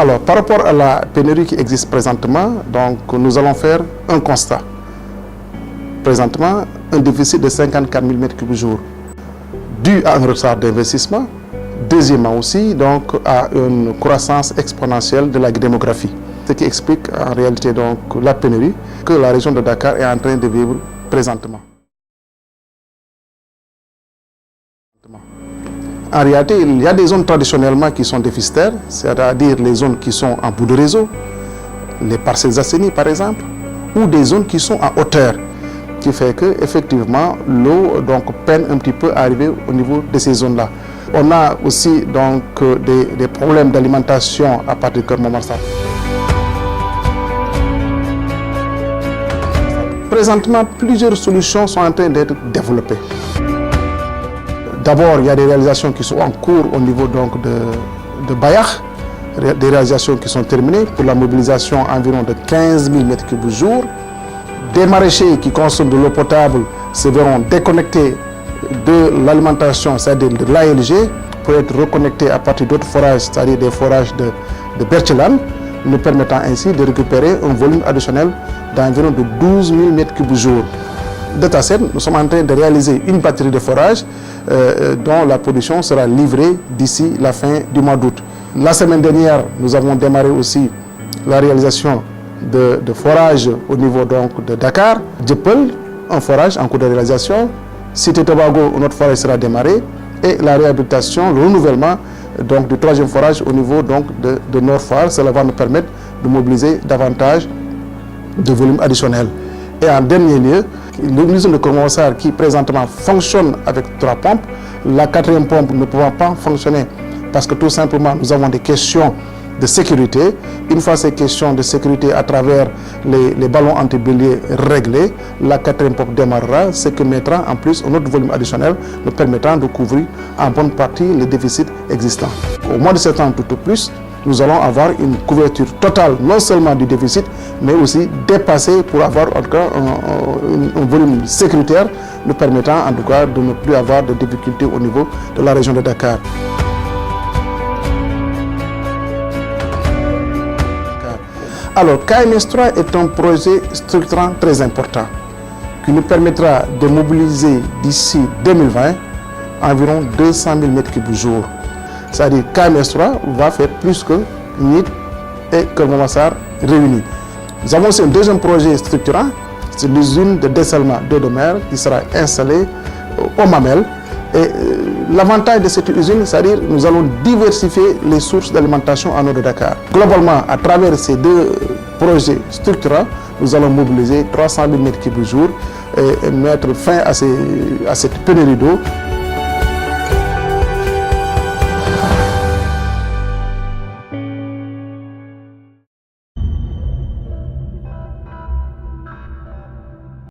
Alors, par rapport à la pénurie qui existe présentement, donc, nous allons faire un constat. Présentement, un déficit de 54 000 m3 jour, dû à un retard d'investissement. Deuxièmement aussi, donc, à une croissance exponentielle de la démographie. Ce qui explique en réalité donc, la pénurie que la région de Dakar est en train de vivre présentement. En réalité, il y a des zones traditionnellement qui sont déficitaires, c'est-à-dire les zones qui sont en bout de réseau, les parcelles assainies par exemple, ou des zones qui sont en hauteur, qui fait que effectivement l'eau donc peine un petit peu à arriver au niveau de ces zones-là. On a aussi donc des problèmes d'alimentation à partir de Keur Momar-Sarr. Présentement, plusieurs solutions sont en train d'être développées. D'abord, il y a des réalisations qui sont en cours au niveau donc de Bayakh, des réalisations qui sont terminées pour la mobilisation environ de 15 000 m3 jour. Des maraîchers qui consomment de l'eau potable se verront déconnectés de l'alimentation, c'est-à-dire de l'ALG, pour être reconnectés à partir d'autres forages, c'est-à-dire des forages de Berthilan, nous permettant ainsi de récupérer un volume additionnel d'environ de 12 000 m3 jour. De Tasset, nous sommes en train de réaliser une batterie de forage dont la production sera livrée d'ici la fin du mois d'août. La semaine dernière, nous avons démarré aussi la réalisation de forage au niveau donc, de Dakar. Djepel, un forage en cours de réalisation. Cité Tobago, notre forage sera démarré. Et la réhabilitation, le renouvellement donc, du troisième forage au niveau donc, de Nord Foire. Cela va nous permettre de mobiliser davantage de volume additionnel. Et en dernier lieu, l'usine de Keur Momar-Sarr qui présentement fonctionne avec 3 pompes, la 4e pompe ne pouvant pas fonctionner parce que tout simplement nous avons des questions de sécurité. Une fois ces questions de sécurité à travers les ballons anti-béliers réglés, la 4e pompe démarrera, ce qui mettra en plus un autre volume additionnel nous permettant de couvrir en bonne partie les déficits existants. Au mois de septembre tout au plus, nous allons avoir une couverture totale, non seulement du déficit, mais aussi dépassée pour avoir en tout cas un volume sécuritaire nous permettant en tout cas de ne plus avoir de difficultés au niveau de la région de Dakar. Alors, KMS3 est un projet structurant très important qui nous permettra de mobiliser d'ici 2020 environ 200 000 m3 jour. C'est-à-dire KMS3 va faire plus que NIT et Keur Momar-Sarr réunis. Nous avons aussi un deuxième projet structurant, c'est l'usine de dessalement d'eau de mer qui sera installée au Mamel. Et l'avantage de cette usine, c'est-à-dire que nous allons diversifier les sources d'alimentation en eau de Dakar. Globalement, à travers ces deux projets structurants, nous allons mobiliser 300 000 m3 jour et mettre fin à cette pénurie d'eau.